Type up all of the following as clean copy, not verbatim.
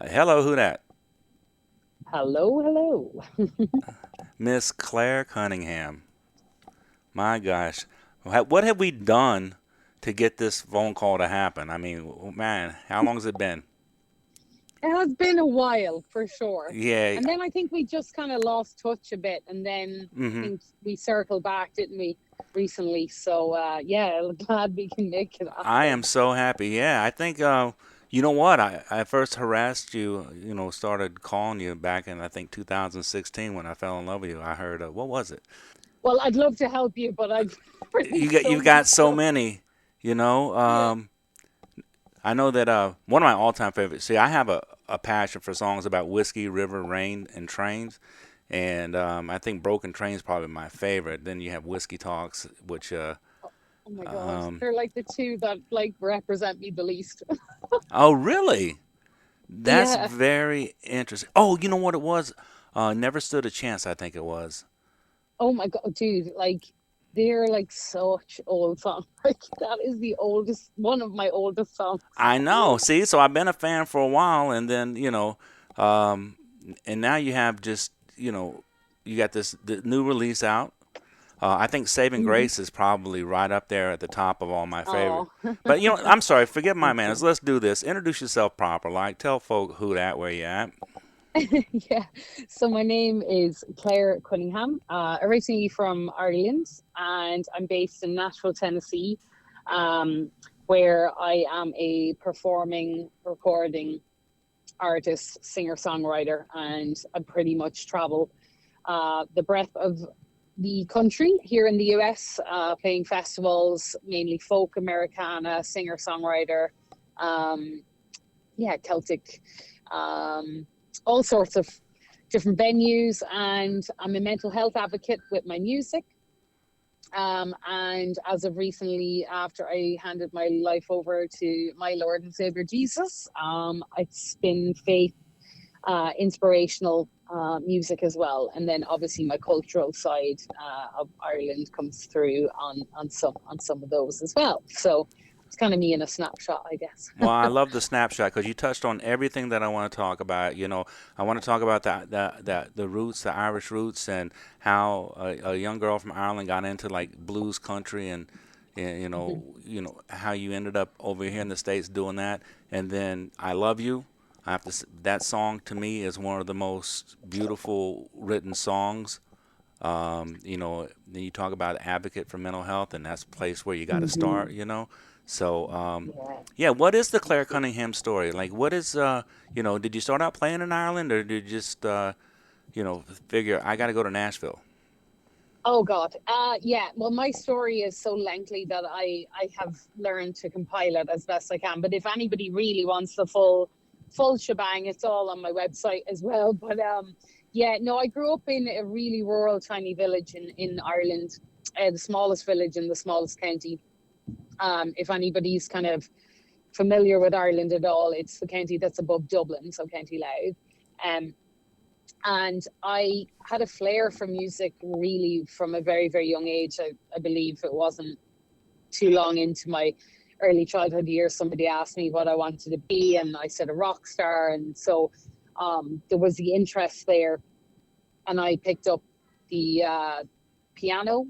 Hello, who that? Hello, hello. Miss Clare Cunningham. My gosh. What have we done to get this phone call to happen? I mean, man, how long has it been? It has been a while for sure. Yeah. And then I think we just kind of lost touch a bit. And then I hmm think we circled back, didn't we, recently? So, yeah, glad we can make it I happen. am so happy. Yeah, I think, you know what? I first harassed you, started calling you back in, I think, 2016 when I fell in love with you. I heard, what was it? Well, I'd love to help you, but I've released so You've much got so stuff. many, you know. Yeah. I know that one of my all-time favorites. See, I have a passion for songs about whiskey, river, rain, and trains, and I think "Broken Train" is probably my favorite. Then you have "Whiskey Talks," which Oh my God. um, They're like the two that like represent me the least. oh really? That's Yeah. very interesting. Oh, you know what it was? Never stood a chance. I think it was. Oh my God, dude. Like, they're like such old songs. Like, that is the oldest, one of my oldest songs. I know. See, so I've been a fan for a while, and then um, and now you have just you got this the new release out. I think Saving Mhm. Grace is probably right up there at the top of all my favorite. Oh, But I'm sorry, forget my thank manners. you. Let's do this. Introduce yourself proper. Like, tell folk who that, where you at. Yeah. So my name is Clare Cunningham, originally from Ireland, and I'm based in Nashville, Tennessee, um, where I am a performing, recording artist, singer-songwriter, and I pretty much travel the breadth of the country here in the US, playing festivals, mainly folk, Americana, singer-songwriter, um, yeah, Celtic, um, all sorts of different venues. And I'm a mental health advocate with my music. And as of recently, after I handed my life over to my Lord and Savior Jesus, it's been faith, inspirational music as well. And then obviously my cultural side of Ireland comes through on some of those as well. So it's kind of me in a snapshot, I guess. Well, I love the snapshot because you touched on everything that I want to talk about. I want to talk about the roots, the Irish roots, and how a young girl from Ireland got into like blues country, and how you ended up over here in the States doing that. And then I Love You. That song to me is one of the most beautiful written songs. Then you talk about advocate for mental health, and that's a place where you got to Mm-hmm. start. So, Yeah. yeah, what is the Claire Cunningham story? Like, what is, did you start out playing in Ireland, or did you just, figure I got to go to Nashville? Oh God. Yeah. Well, my story is so lengthy that I have learned to compile it as best I can. But if anybody really wants the full shebang, it's all on my website as well. But yeah, no, I grew up in a really rural, tiny village in Ireland, the smallest village in the smallest county. If anybody's kind of familiar with Ireland at all, it's the county that's above Dublin, so County Louth. Um, and I had a flair for music really from a very, very young age. I believe it wasn't too long into my early childhood years, somebody asked me what I wanted to be, and I said a rock star. And so there was the interest there, and I picked up the piano,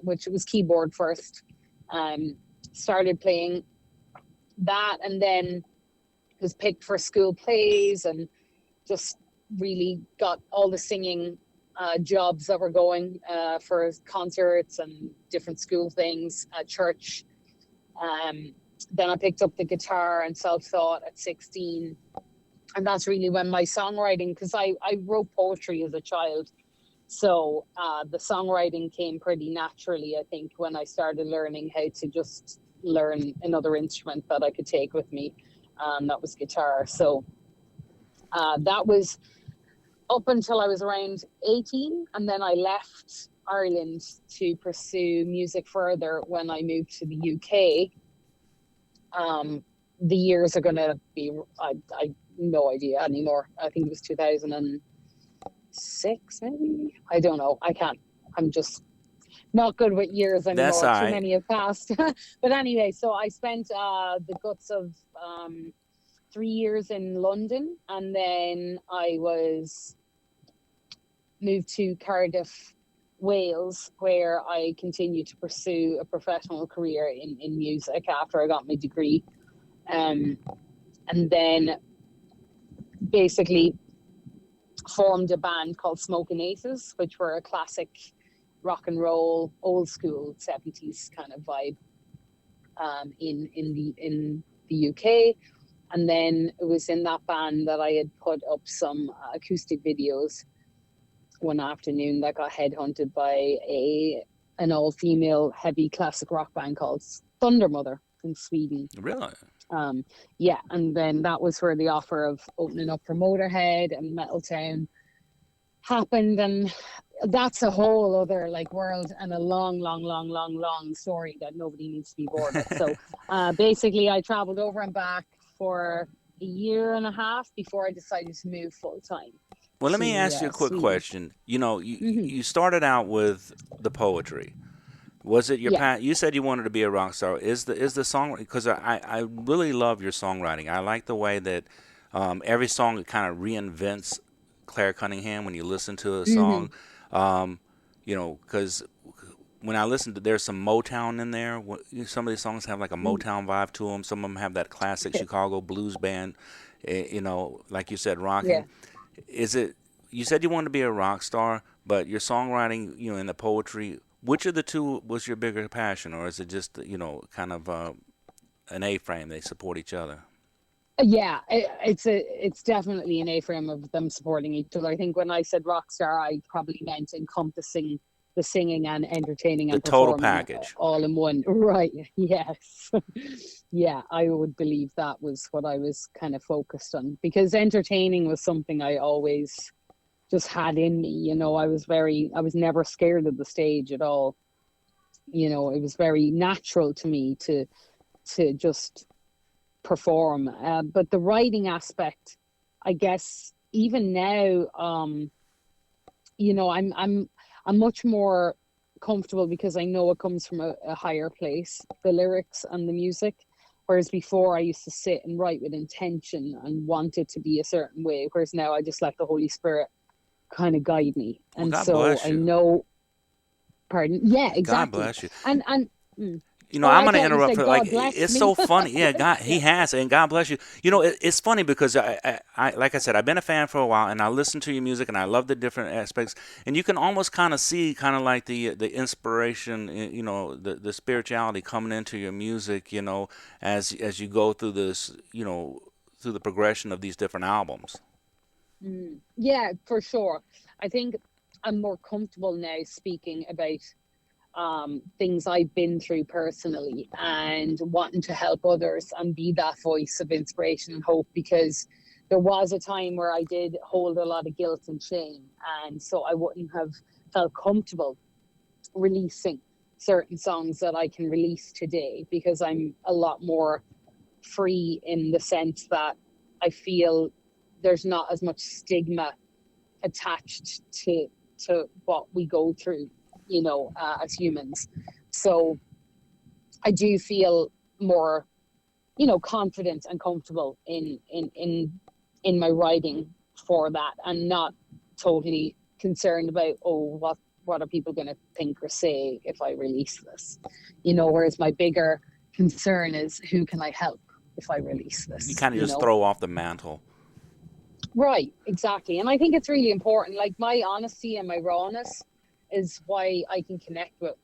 which was keyboard first. Um, Started playing that, and then was picked for school plays and just really got all the singing jobs that were going for concerts and different school things at church. Um, then I picked up the guitar and self-taught at 16. And that's really when my songwriting, because I wrote poetry as a child. So the songwriting came pretty naturally, I think, when I started learning how to just learn another instrument that I could take with me. That was guitar. So that was up until I was around 18. And then I left Ireland to pursue music further when I moved to the UK. Um, the years are going to be, I no idea anymore. I think it was 2006, maybe. I don't know. I can't. I'm just not good with years That's anymore. all Too right. many have passed. But anyway, so I spent the guts of 3 years in London, and then I was moved to Cardiff, Wales, where I continued to pursue a professional career in music after I got my degree. And then basically formed a band called Smoking Aces, which were a classic rock and roll, old school 70s kind of vibe in the UK. And then it was in that band that I had put up some acoustic videos one afternoon that got headhunted by an all-female heavy classic rock band called Thunder Mother in Sweden. Really? Yeah, and then that was where the offer of opening up for Motorhead and Metaltown happened, and that's a whole other like world and a long story that nobody needs to be bored with. So basically I traveled over and back for a year and a half before I decided to move full time. Well, let me ask you a quick question. You know, you started out with the poetry. Was it your you said you wanted to be a rock star. Is the song, because I really love your songwriting. I like the way that every song kind of reinvents Clare Cunningham when you listen to a song. You know, because when I listen to, there's some Motown in there. Some of these songs have like a Motown vibe to them. Some of them have that classic Chicago blues band, you know, like you said, rocking. Yeah. Is it, you said you wanted to be a rock star, but your songwriting, you know, and the poetry, which of the two was your bigger passion, or is it just, you know, kind of an A-frame, they support each other? Yeah, it's definitely an A-frame of them supporting each other. I think when I said rock star, I probably meant encompassing the singing and entertaining and the total performing package, all in one. Right? Yes. Yeah, I would believe that was what I was kind of focused on, because entertaining was something I always just had in me. You know, I was never scared of the stage at all. You know, it was very natural to me to just perform. But the writing aspect, I guess, even now, you know, I'm much more comfortable because I know it comes from a higher place, the lyrics and the music. Whereas before I used to sit and write with intention and want it to be a certain way. Whereas now I just let the Holy Spirit kind of guide me. Well, and God so bless you. I know, pardon? Yeah, exactly. God bless you. And you know, I'm going to interrupt for like, it's so funny. Yeah, God, he has, and God bless you. You know, it's funny because I like I said, I've been a fan for a while, and I listen to your music, and I love the different aspects, and you can almost kind of see kind of like the inspiration, you know, the spirituality coming into your music, you know, as you go through this, you know, through the progression of these different albums. Yeah, for sure. I think I'm more comfortable now speaking about things I've been through personally and wanting to help others and be that voice of inspiration and hope, because there was a time where I did hold a lot of guilt and shame, and so I wouldn't have felt comfortable releasing certain songs that I can release today, because I'm a lot more free in the sense that I feel there's not as much stigma attached to what we go through, you know, as humans. So I do feel more, you know, confident and comfortable in my writing for that, and not totally concerned about, oh, what are people going to think or say if I release this, you know, whereas my bigger concern is who can I help if I release this. You kind of just throw off the mantle. Right, exactly. And I think it's really important. Like, my honesty and my rawness is why I can connect with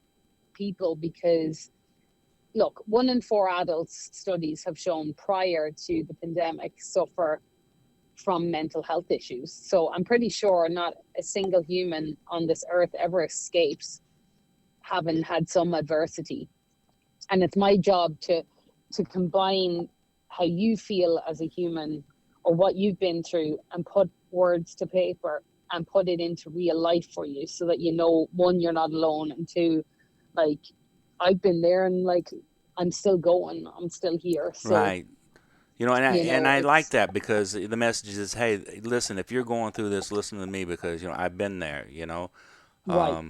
people, because look, 1 in 4 adults, studies have shown prior to the pandemic, suffer from mental health issues. So I'm pretty sure not a single human on this earth ever escapes having had some adversity. And it's my job to combine how you feel as a human or what you've been through and put words to paper and put it into real life for you, so that, you know, 1, you're not alone, and 2, like, I've been there, and like, I'm still going, I'm still here. So, right. You know, and I like that, because the message is, hey, listen, if you're going through this, listen to me, because, you know, I've been there, you know. Right.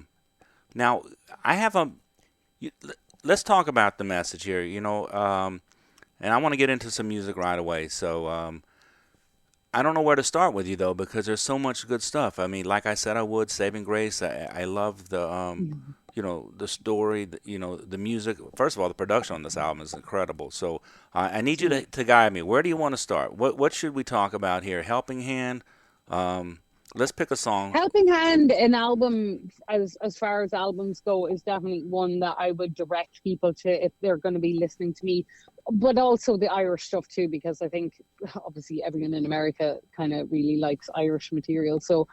Now, I have let's talk about the message here, you know. And I want to get into some music right away. So I don't know where to start with you though, because there's so much good stuff. I mean, like I said, I would Saving Grace. I love the the story, the music. First of all, the production on this album is incredible. So I need you to guide me. Where do you want to start? What should we talk about here? Helping Hand. Let's pick a song. Helping Hand, an album, as far as albums go, is definitely one that I would direct people to if they're going to be listening to me. But also the Irish stuff too, because I think obviously everyone in America kind of really likes Irish material. So,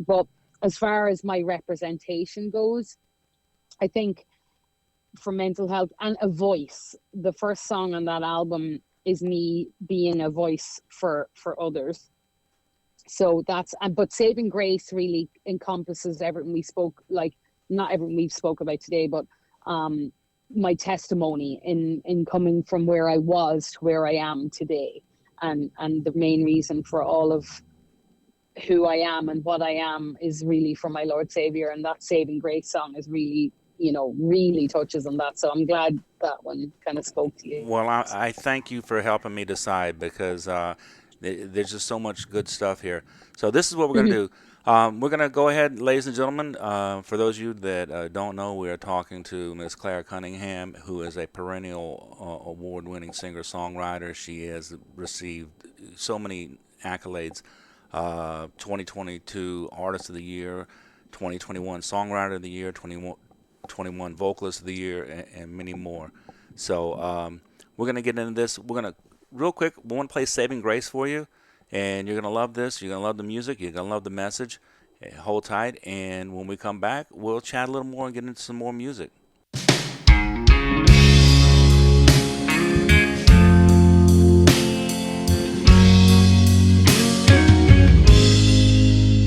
but as far as my representation goes, I think for mental health and a voice, the first song on that album is me being a voice for others. So but Saving Grace really encompasses everything we spoke, like not everything we've spoke about today, but my testimony in coming from where I was to where I am today, and the main reason for all of who I am and what I am is really for my Lord Savior, and that Saving Grace song is really, really touches on that. So I'm glad that one kind of spoke to you. Well, I thank you for helping me decide, because there's just so much good stuff here. So this is what we're going to do. We're going to go ahead, ladies and gentlemen. For those of you that don't know, we are talking to Miss Clare Cunningham, who is a perennial award-winning singer-songwriter. She has received so many accolades. 2022 Artist of the Year, 2021 Songwriter of the Year, 2021 Vocalist of the Year, and many more. So we're going to get into this. We're going to, real quick, we want to play Saving Grace for you. And you're going to love this. You're going to love the music. You're going to love the message. Hold tight. And when we come back, we'll chat a little more and get into some more music.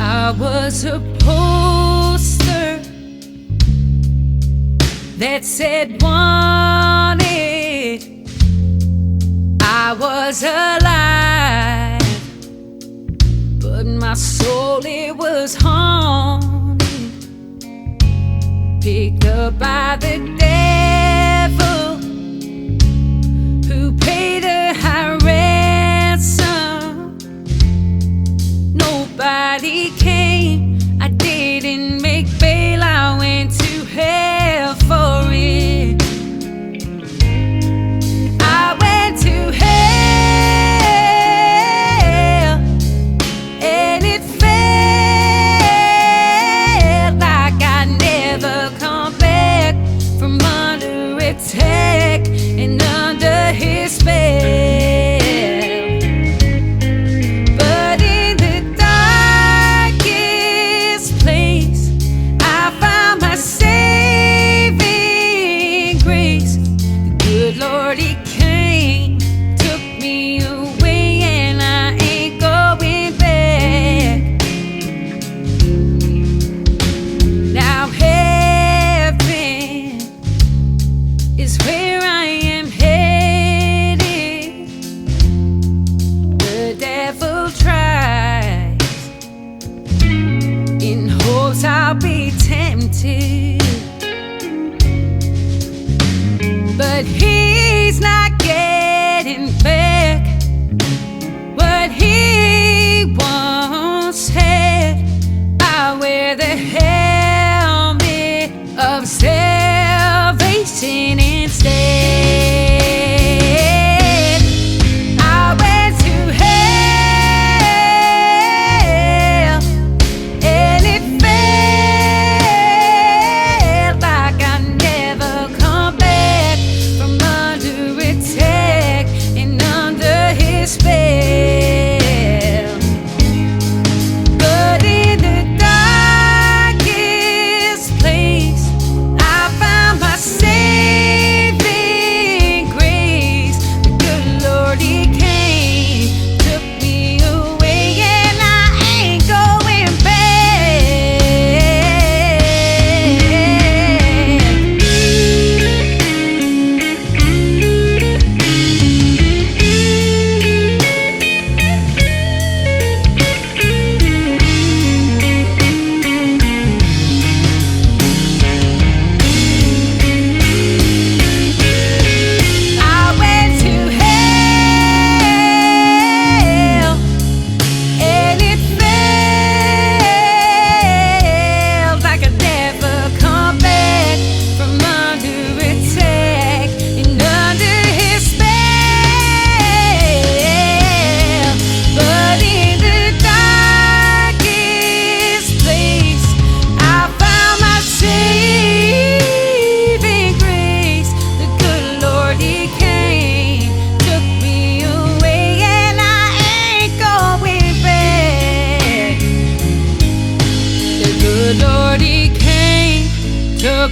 I was a poster that said wanted. I was alive, but my soul, it was haunted, picked up by the devil, who paid a high ransom. Nobody came, I didn't make bail, I went to hell for it. I went to hell. Attack and under his spell, but in the darkest place I found my saving grace. The good Lord, He came, took me away, and I ain't going back. Now is where I am headed. The devil tries in hopes I'll be tempted, but he's not getting back what he once had. I wear the helmet of salvation instead. I went to hell, and it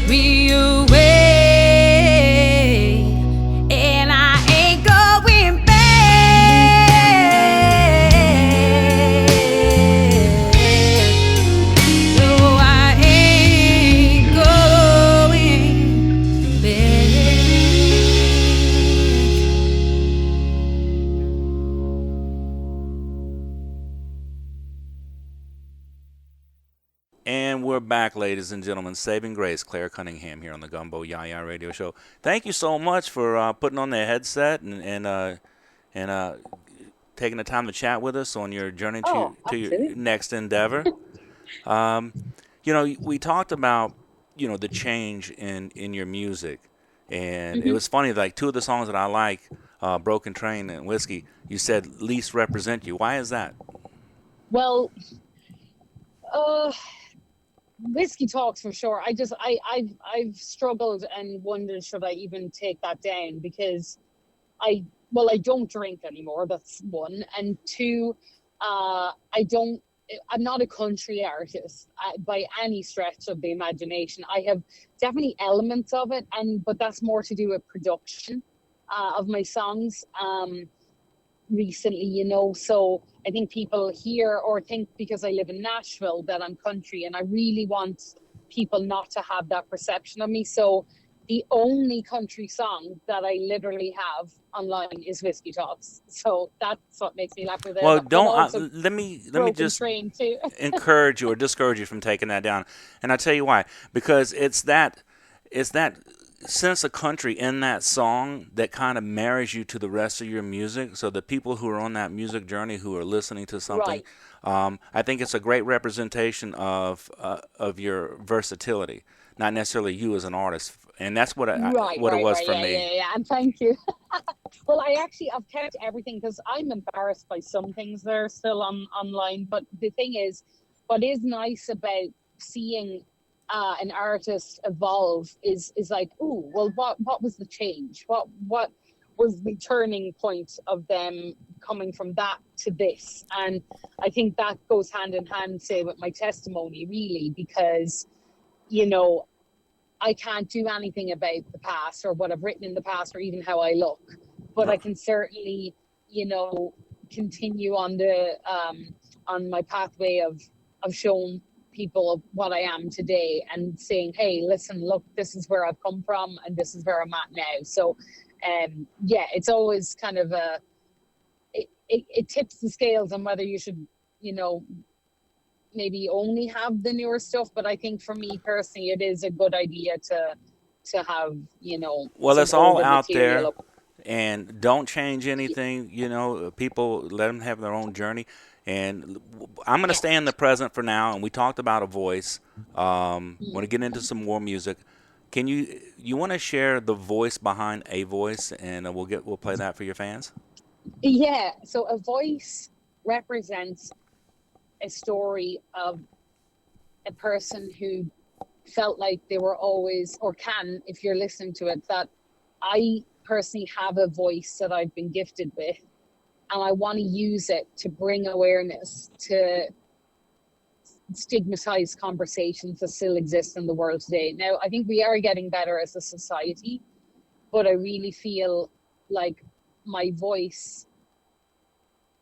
me away, and I ain't going back. No, I ain't going back. And we're back, ladies and gentlemen. Saving Grace, Clare Cunningham here on the Gumbo YaYa Radio Show. Thank you so much for putting on the headset and taking the time to chat with us on your journey to your next endeavor. We talked about, the change in your music. And it was funny, like two of the songs that I like, Broken Train and Whiskey, you said least represent you. Why is that? Well, Whiskey Talks for sure. I've struggled and wondered, should I even take that down, because I don't drink anymore. That's one. And two, I'm not a country artist by any stretch of the imagination. I have definitely elements of it, but that's more to do with production of my songs recently, so I think people hear or think because I live in Nashville that I'm country, and I really want people not to have that perception of me. So the only country song that I literally have online is Whiskey Talks. So that's what makes me laugh with it. Well, let me just encourage you or discourage you from taking that down. And I'll tell you why. Because it's that sense of country in that song that kind of marries you to the rest of your music. So the people who are on that music journey, who are listening to something, right. I think it's a great representation of your versatility, not necessarily you as an artist. And that's what it was for me. Yeah, and thank you. Well, I've kept everything because I'm embarrassed by some things that are still online. But the thing is, what is nice about seeing an artist evolve is like, ooh, well, what was the change? What was the turning point of them coming from that to this? And I think that goes hand in hand, say, with my testimony, really, because, I can't do anything about the past or what I've written in the past or even how I look, but I can certainly, continue on on my pathway of showing people what I am today and saying, hey, listen, look, this is where I've come from and this is where I'm at now. So it's always kind of it tips the scales on whether you should, maybe only have the newer stuff. But I think for me personally, it is a good idea to have, well, it's all out there. And don't change anything, people, let them have their own journey. And I'm going to stay in the present for now. And we talked about a voice. Want to get into some more music. Can you want to share the voice behind A Voice, and we'll play that for your fans? Yeah. So a voice represents a story of a person who felt like they were always, or can, if you're listening to it, that I personally have a voice that I've been gifted with, and I want to use it to bring awareness to stigmatized conversations that still exist in the world today. Now, I think we are getting better as a society, but I really feel like my voice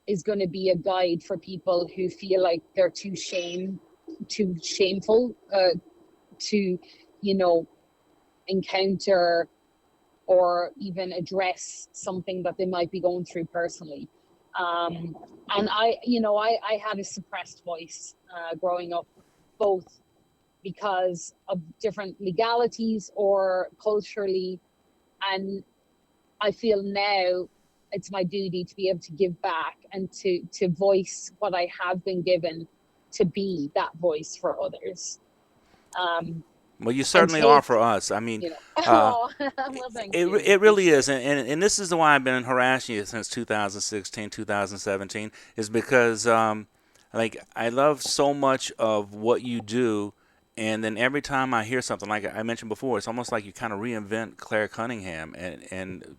is going to be a guide for people who feel like they're too shameful to, encounter or even address something that they might be going through personally. And I had a suppressed voice growing up, both because of different legalities or culturally. And I feel now it's my duty to be able to give back and to voice what I have been given, to be that voice for others. Well, you certainly are for us. I mean, well, thank you. It really is. And this is why I've been harassing you since 2016, 2017, is because, I love so much of what you do. And then every time I hear something, like I mentioned before, it's almost like you kind of reinvent Clare Cunningham. And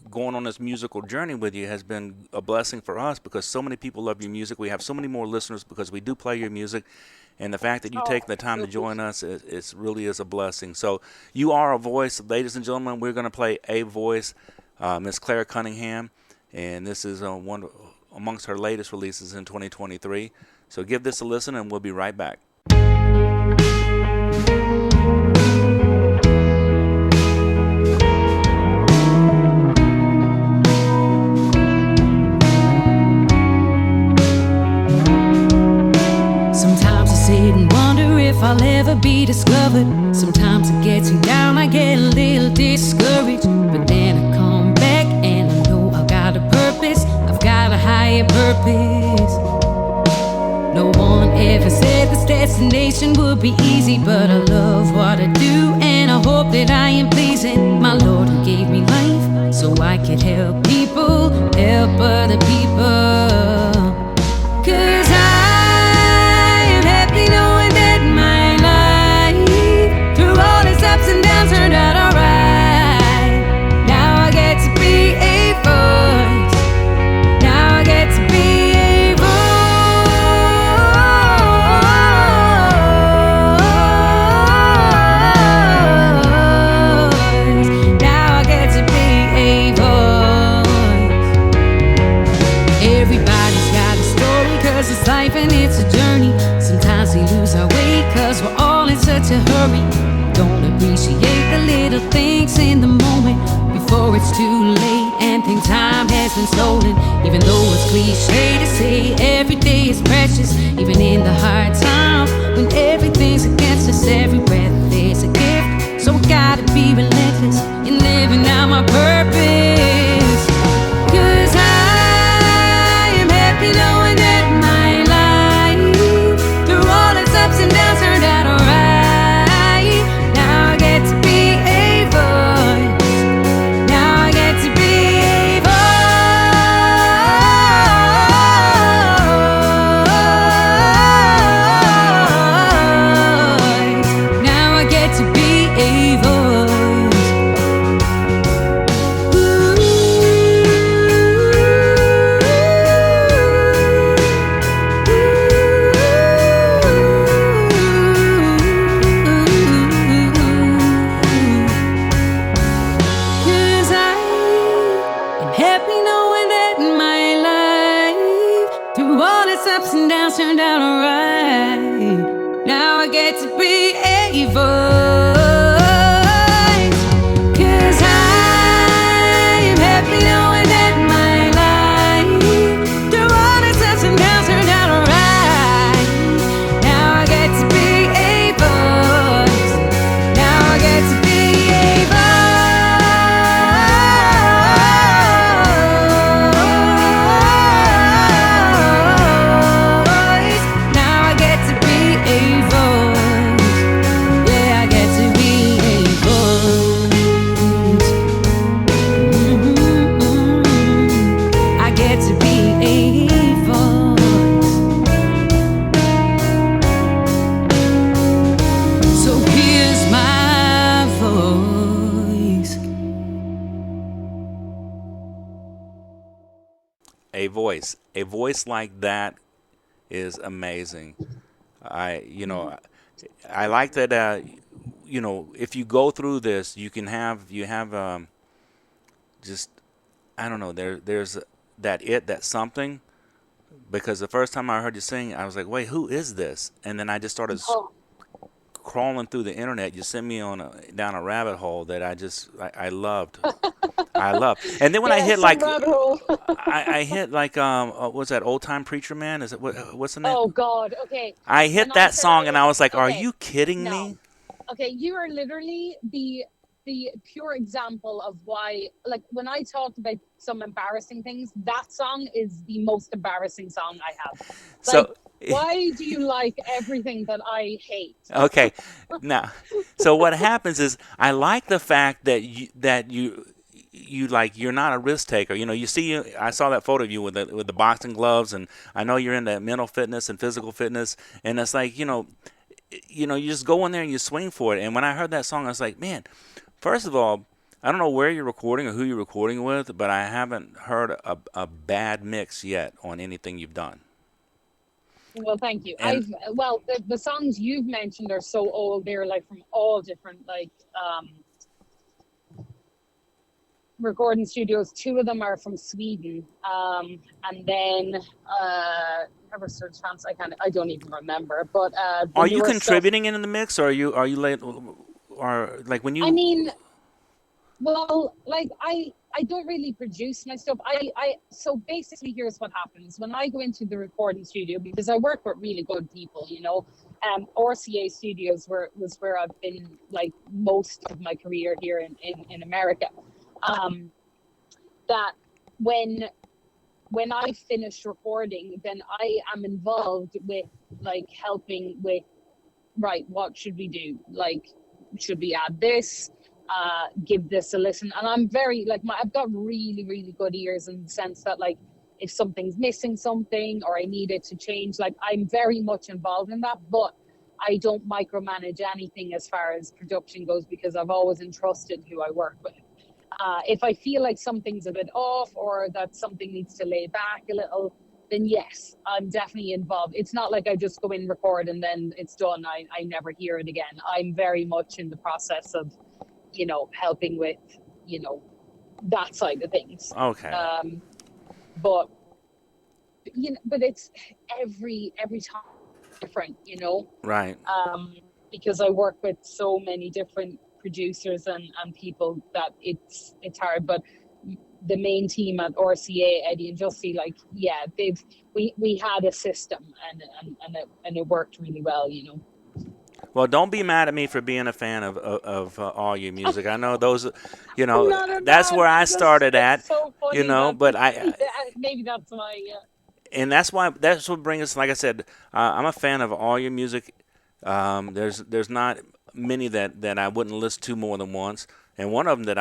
going on this musical journey with you has been a blessing for us because so many people love your music. We have so many more listeners because we do play your music. And the fact that you take the time to join us, it really is a blessing. So you are a voice. Ladies and gentlemen, we're going to play A Voice, Miss Clare Cunningham. And this is one amongst her latest releases in 2023. So give this a listen, and we'll be right back. Sometimes I sit and wonder if I'll ever be discovered. Sometimes it gets me down, I get a little discouraged. But then I come back and I know I've got a purpose. I've got a higher purpose. No one ever said this destination would be easy, but I love what I do and I hope that I am pleasing my Lord who gave me life so I could help people, help other people. 'Cause I am happy knowing that my life, through all its ups and downs, turned out alright. Now I get to be a voice. Now I get to be a voice. Now I get to be a voice. Everybody's got a story, 'cause it's life and it's a journey. Sometimes we lose our way 'cause we're all in such a hurry. Don't appreciate the little things in the moment before it's too late and think time has been stolen. Even though it's cliche to say every day is precious, even in the hard times when everything's against us, every breath is a gift. So I gotta be relentless in living out my purpose. 'Cause I am happy knowing that my life, through all its ups and downs, turned out alright. Now I get to be a voice. Now I get to be a voice. Now I get to be a voice. Cause I am happy knowing that my life, through all its ups and downs, turned out alright. Now I get to be a voice. 'Cause I am happy knowing that my life, through all its ups and downs, turned out alright. Now I get to be a voice. Now I get to be a voice. Now I get to be a voice. Yeah, I get to be a voice. I get to be a voice. So here's my voice. A voice like that is amazing. I like that. If you go through this, you have just, I don't know. There's that something, because the first time I heard you sing, I was like, wait, who is this? And then I just started crawling through the internet. You sent me down a rabbit hole that I loved. I love. And then when I hit like, I hit like, what's that, Old Time Preacher Man? Is it what's the name? Oh God. Okay. I hit that song and I was like, are okay, you kidding no. me? Okay, you are literally the pure example of why, like, when I talked about some embarrassing things, that song is the most embarrassing song I have. Like, So why do you like everything that I hate? okay, now, so what happens is I like the fact that you like, you're not a risk taker. You see, I saw that photo of you with the boxing gloves, and I know you're into mental fitness and physical fitness, and it's like, you just go in there and you swing for it. And when I heard that song, I was like, man, first of all, I don't know where you're recording or who you're recording with, but I haven't heard a bad mix yet on anything you've done. Well, thank you. And The songs you've mentioned are so old. They're like from all different recording studios. 2 of them are from Sweden, and then ever search chance I don't even remember. But are you contributing in the mix, or are you late, or like when you? I mean, well, like I don't really produce my stuff. So basically, here's what happens when I go into the recording studio, because I work with really good people, you know. RCA Studios was where I've been like most of my career here in America. That when I finish recording, then I am involved with like helping with, right, what should we do? Like, should we add this? Give this a listen. And I'm very like I've got really, really good ears in the sense that like if something's missing something or I need it to change, like I'm very much involved in that, but I don't micromanage anything as far as production goes, because I've always entrusted who I work with. If I feel like something's a bit off or that something needs to lay back a little, then yes, I'm definitely involved. It's not like I just go in, record, and then it's done. I never hear it again. I'm very much in the process of, you know, helping with, you know, that side of things. Okay. But you know, but it's every time different, you know. Right. Because I work with so many different producers and people that it's hard. But the main team at RCA, Eddie and Justy, like, yeah, we had a system and it worked really well, you know. Well, don't be mad at me for being a fan of all your music. I know those, you know, that's where I started at, so funny, you know, but maybe that's why, yeah. And that's what brings us, like I said, I'm a fan of all your music. There's not many that I wouldn't listen to more than once. And one of them that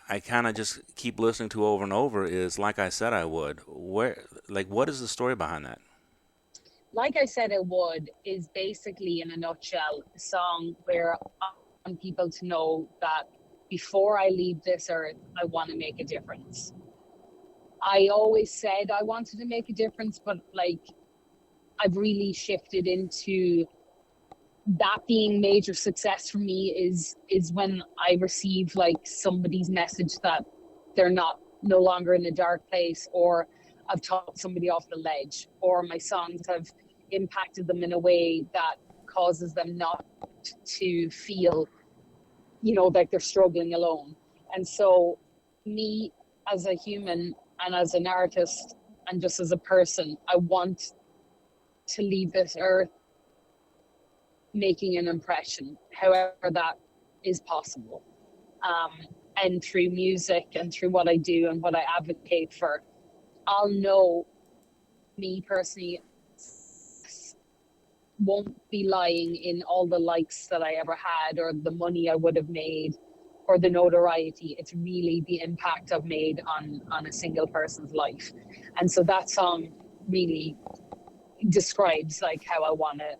I kind of just keep listening to over and over is Like I Said I Would. What is the story behind that? Like I Said I Would is basically, in a nutshell, a song where I want people to know that before I leave this earth, I want to make a difference. I always said I wanted to make a difference, but like I've really shifted into that being major success for me is when I receive like somebody's message that they're no longer in a dark place, or I've talked somebody off the ledge, or my songs have impacted them in a way that causes them not to feel, you know, like they're struggling alone. And so me as a human and as an artist and just as a person, I want to leave this earth making an impression, however that is possible. And through music and through what I do and what I advocate for, I'll know me personally won't be lying in all the likes that I ever had or the money I would have made or the notoriety. It's really the impact I've made on a single person's life. And so that song really describes like how I want to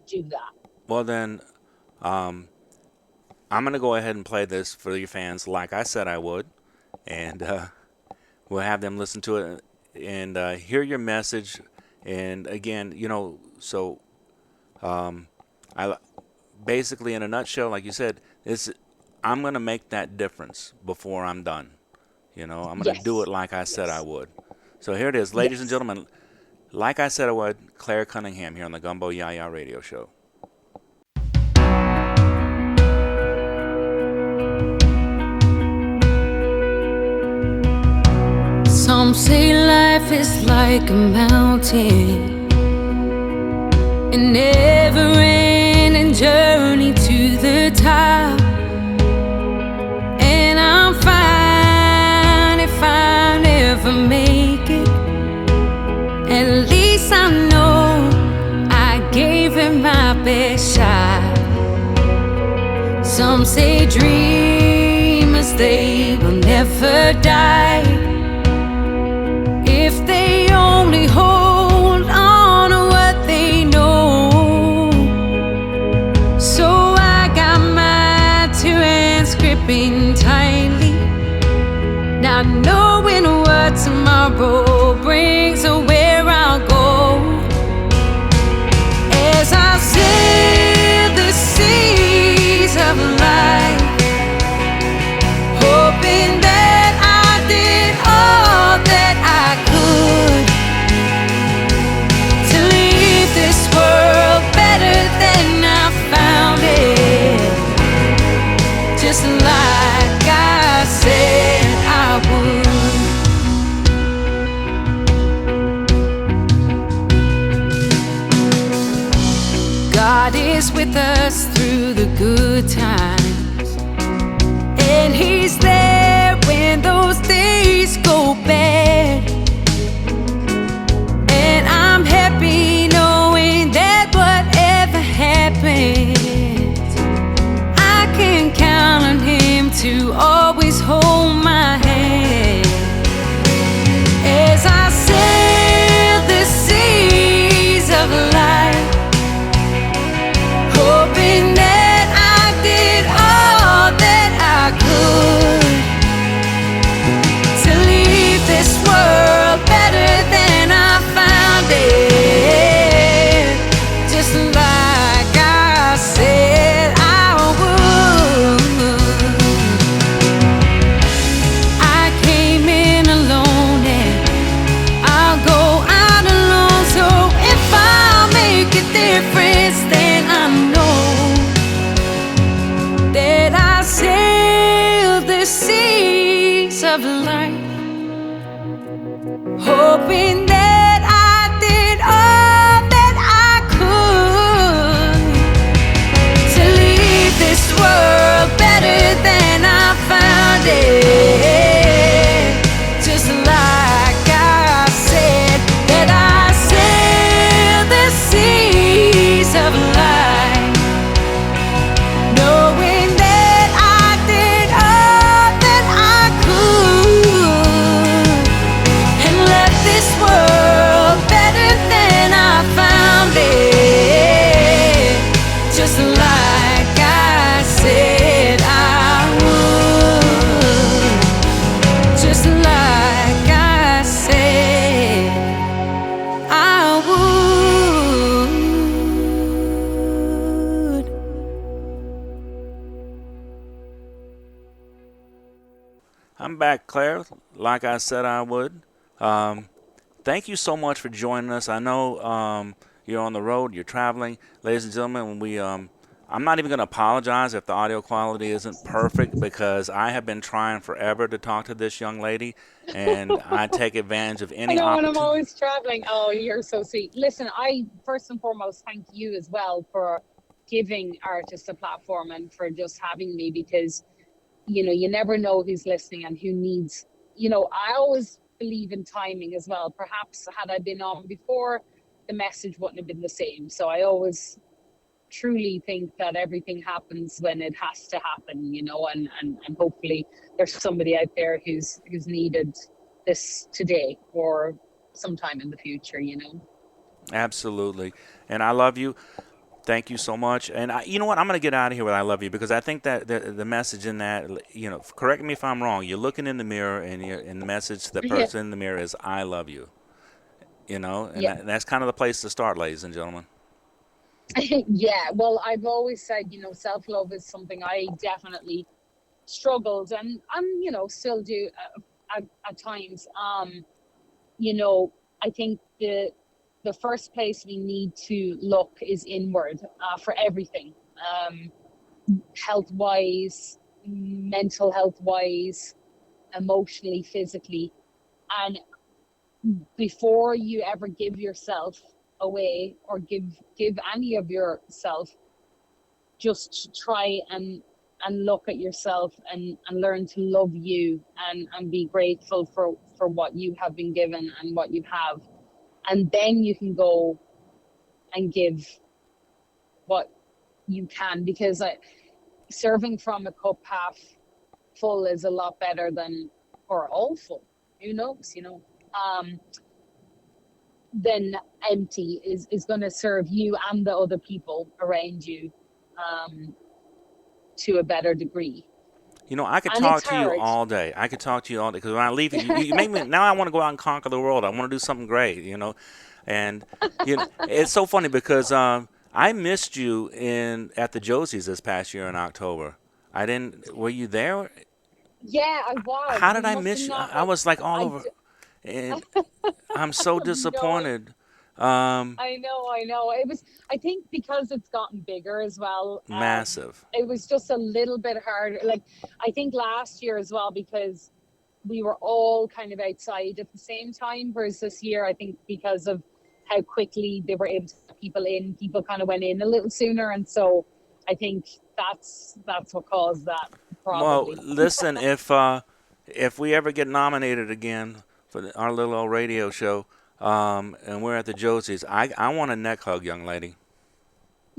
do that. Well then, I'm going to go ahead and play this for your fans Like I Said I Would. And we'll have them listen to it and hear your message. And again, you know, so I basically, in a nutshell, like you said, I'm going to make that difference before I'm done. You know, I'm going to do it like I said I would. So here it is, ladies and gentlemen. Like I Said I Would, Clare Cunningham here on the Gumbo YaYa Radio Show. Some say life is like a mountain, a never-ending journey to the top. And I'm fine if I never make it. At least I know I gave it my best shot. Some say dreamers, they will never die if they only hold on to what they know. So I got my 2 hands gripping tightly, God is with us through the good times, and He's there when those days go bad. And I'm happy knowing that whatever happens, I can count on Him to always hold my hand. As I sail the seas of life, hoping that I did all that I could to leave this world better than I found it, just like I said I would. I came in alone and I'll go out alone, so if I make a difference, then I know that I sailed the seas of life, hoping that I did all that I could to leave this world better than I found it, just like I said that I sailed the seas of life, knowing that I did all that I could and left this world better than I found it, just like I said I would, just like I said I would. I'm back, Claire. Like I said I would. Thank you so much for joining us. I know you're on the road, you're traveling. Ladies and gentlemen, I'm not even going to apologize if the audio quality isn't perfect, because I have been trying forever to talk to this young lady, and I take advantage of I any know, and I'm opportunity. always traveling. Oh, you're so sweet. Listen, I first and foremost thank you as well for giving artists a platform and for just having me, because you never know who's listening and who needs. I always believe in timing as well. Perhaps had I been on before, the message wouldn't have been the same. So I always truly think that everything happens when it has to happen, and hopefully there's somebody out there who's needed this today or sometime in the future. Absolutely. And I love you. Thank you so much. And you know what? I'm going to get out of here with I love you, because I think that the message in that, correct me if I'm wrong, you're looking in the mirror and the message to the person in the mirror is I love you. And that's kind of the place to start, ladies and gentlemen. Yeah, well, I've always said, self-love is something I definitely struggled and still do at times. I think the first place we need to look is inward for everything, health-wise, mental health-wise, emotionally, physically. And before you ever give yourself away or give any of yourself, just try and look at yourself and learn to love you and be grateful for what you have been given and what you have. And then you can go and give what you can, because serving from a cup half full is a lot better than, or all full, who knows, then empty is going to serve you and the other people around you to a better degree. I could talk to you all day. Because when I leave, you make me, now I want to go out and conquer the world. I want to do something great, And it's so funny because I missed you at the Josie's this past year in October. Were you there? Yeah, I was. How did I miss you? I was like all over. And I'm so disappointed. I know. I think because it's gotten bigger as well. Massive. It was just a little bit harder. Like, I think last year as well, because we were all kind of outside at the same time, whereas this year, I think because of how quickly they were able to get people in. People kind of went in a little sooner, and so I think that's what caused that, Well, probably. listen, if we ever get nominated again for our little old radio show, and we're at the Josie's, I want a neck hug, young lady.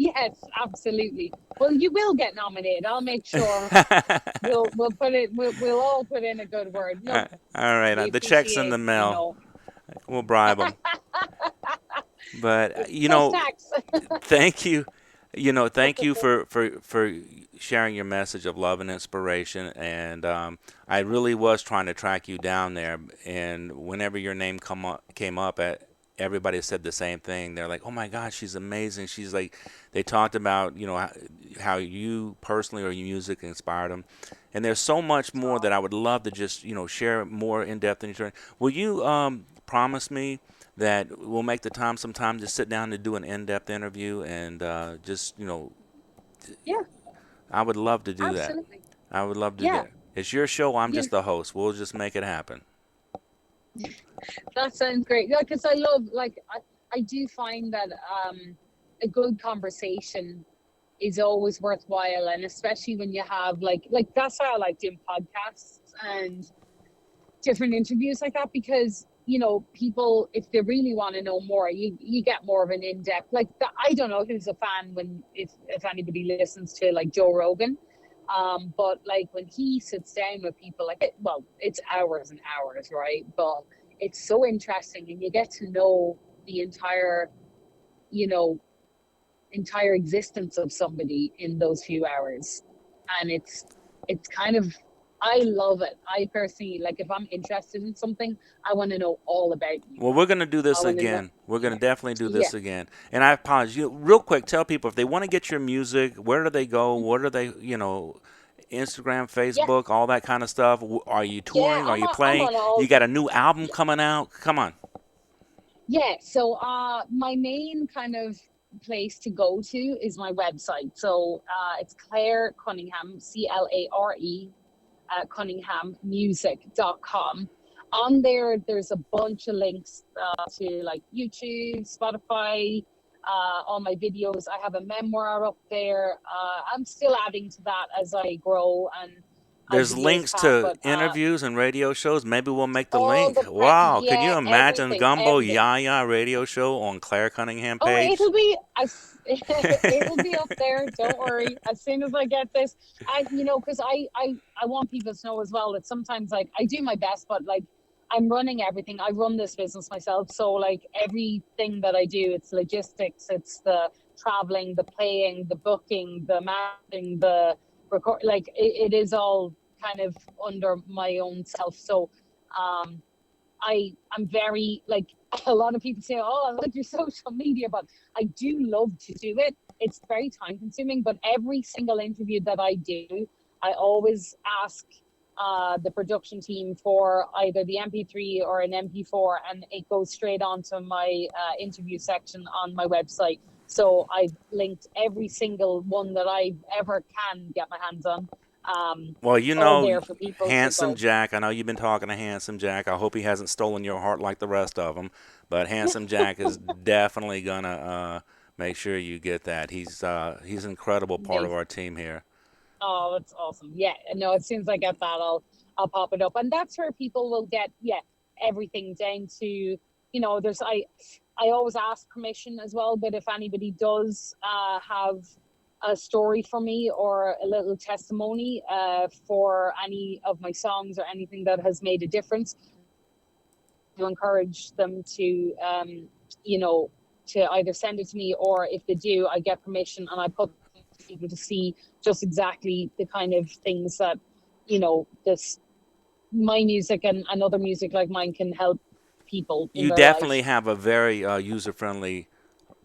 Yes, absolutely. Well, you will get nominated. I'll make sure. We'll put it. We'll all put in a good word. All Look, right, we the check's in appreciate, the mail. We'll bribe them. But plus tax. thank you. Thank you for sharing your message of love and inspiration. And I really was trying to track you down there. And whenever your name came up, everybody said the same thing. They're like, "Oh my God, she's amazing." She's like, they talked about how you personally or your music inspired them. And there's so much more that I would love to just share more in depth. Will you promise me that we'll make the time sometime to sit down and do an in-depth interview and Yeah, I would love to do absolutely. that. I would love to do that. It's your show. I'm just the host. We'll just make it happen. That sounds great. Yeah, because I love, I do find that a good conversation is always worthwhile, and especially when you have like that's why I like doing podcasts and different interviews like that, because people, if they really want to know more, you get more of an in-depth, I don't know who's a fan if anybody listens to like Joe Rogan, but like when he sits down with people, it's hours and hours, right? But it's so interesting, and you get to know the entire existence of somebody in those few hours, and it's kind of, I love it. I personally, if I'm interested in something, I want to know all about you. Well, we're going to do this again. We're going to definitely do this again. And I apologize. Real quick, tell people if they want to get your music, where do they go? What are they, Instagram, Facebook, all that kind of stuff? Are you touring? Are you playing? You got a new album coming out? Come on. Yeah. So my main kind of place to go to is my website. So it's Clare Cunningham, CLARE. CunninghamMusic.com. On there's a bunch of links to like YouTube, Spotify, all my videos. I have a memoir up there. I'm still adding to that as I grow, and there's links to interviews and radio shows. Maybe we'll make the link. Wow, could you imagine Gumbo YaYa Radio Show on Clare Cunningham page? Oh, it'll be up there. Don't worry. As soon as I get this, because I want people to know as well that sometimes I do my best, but I'm running everything. I run this business myself, so everything that I do, it's logistics, it's the traveling, the playing, the booking, the marketing, the record. It is all kind of under my own self. So, I'm very a lot of people say, "Oh, I love your social media," but I do love to do it. It's very time consuming, but every single interview that I do, I always ask the production team for either the MP3 or an MP4, and it goes straight onto my interview section on my website. So I've linked every single one that I ever can get my hands on. Well, Handsome Jack, I know you've been talking to Handsome Jack. I hope he hasn't stolen your heart like the rest of them, but Handsome Jack is definitely gonna make sure you get that. He's an incredible part of our team here. Oh, that's awesome. Yeah, no, as soon as I get that, I'll pop it up, and that's where people will get everything down to. I always ask permission as well, but if anybody does have a story for me or a little testimony for any of my songs or anything that has made a difference, to encourage them to to either send it to me, or if they do, I get permission and I put people to see just exactly the kind of things that my music and other music like mine can help people. You definitely have a very user-friendly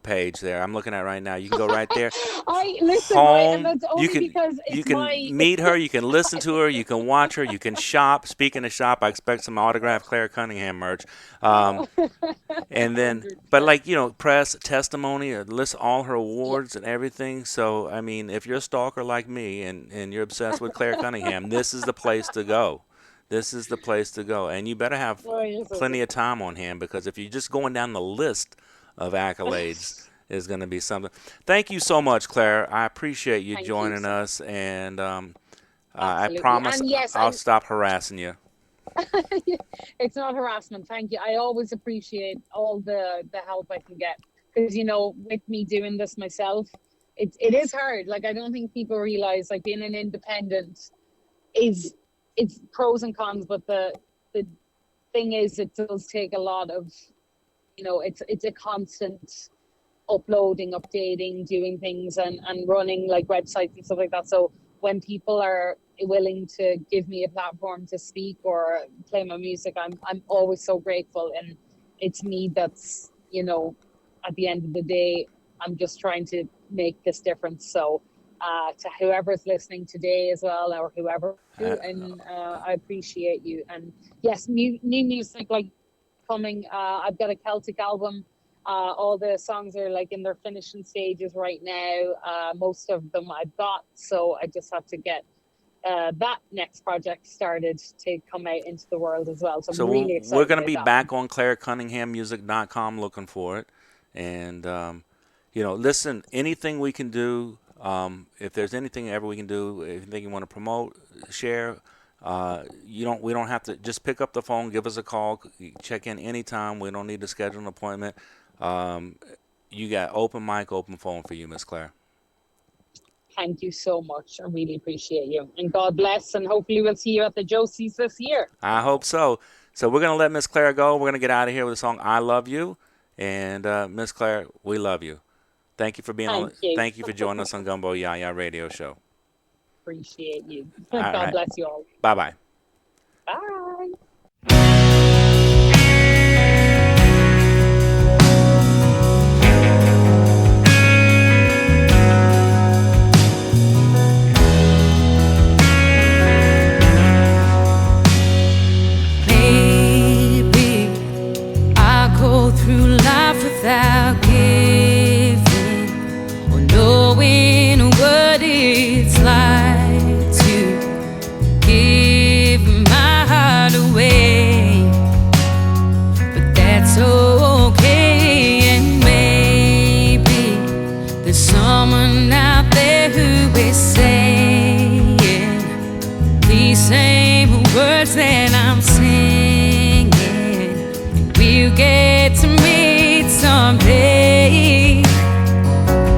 page there. I'm looking at right now. You can go right there. Home. That's only because you can meet her. You can listen to her. You can watch her. You can shop. Speaking of shop, I expect some autographed Clare Cunningham merch. And then, but press testimony, list all her awards and everything. So I mean, if you're a stalker like me and you're obsessed with Clare Cunningham, this is the place to go. This is the place to go, and you better have plenty of time on hand, because if you're just going down the list of accolades is going to be something. Thank you so much, Claire. I appreciate you joining us, and I promise and yes, I'll stop harassing you. It's not harassment. Thank you. I always appreciate all the help I can get, because with me doing this myself, it is hard. Like, I don't think people realize, like, being an independent it's pros and cons, but the thing is, it does take a lot of, it's a constant uploading, updating, doing things, and running like websites and stuff like that. So when people are willing to give me a platform to speak or play my music, I'm always so grateful. And it's me that's, at the end of the day, I'm just trying to make this difference. So to whoever's listening today as well, or whoever, and I appreciate you. And yes, new music like coming. I've got a Celtic album. All the songs are like in their finishing stages right now. Most of them I've got, so I just have to get that next project started to come out into the world as well. So I'm really excited. We're going to be back on ClareCunninghamMusic.com looking for it. And, listen, anything we can do, if there's anything ever we can do, anything you want to promote, share, we don't have to just pick up the phone, give us a call, check in anytime. We don't need to schedule an appointment. You got open mic, open phone for you, Miss Claire. Thank you so much. I really appreciate you. And God bless, and hopefully we'll see you at the Josie's this year. I hope so. So we're going to let Miss Claire go. We're going to get out of here with the song I Love You. And Miss Claire, we love you. Thank you for being on. Thank you for joining us on Gumbo YaYa Radio Show. Appreciate you. God bless you all. Bye-bye. Bye. Through life without giving or knowing what it's like to give my heart away, but that's okay. And maybe there's someone out there who is saying these same words that I'm singing. We'll get to meet someday,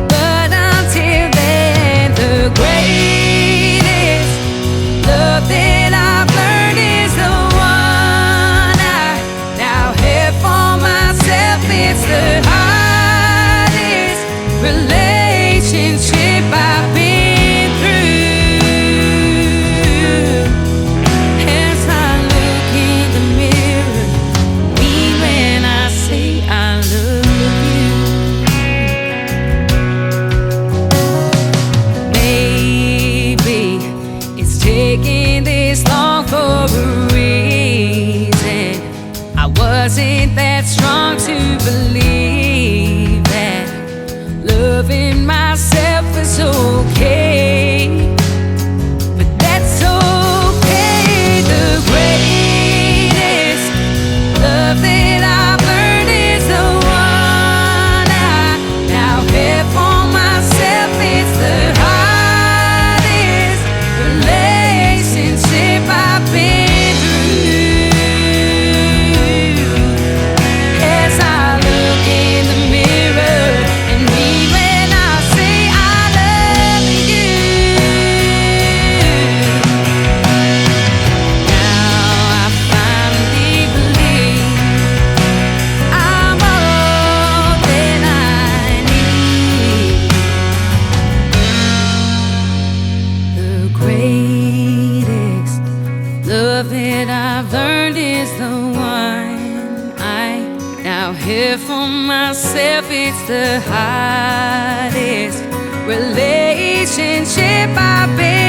but until then, the greatest love that I've learned is the one I now have for myself. It's the hardest relationship I've been through. As I look in the mirror, me when I say I love you. Maybe it's taking this long for a reason. I wasn't that strong to believe that loving myself is okay, but that's okay. The greatest love that I've learned is the one I now have for myself. It's the hardest relationship I've been through. As I look in the mirror and me when I say I love you, now I finally believe I'm all that I need. The greatest love that I've learned is the one I now have for myself. It's the hardest relationship I've been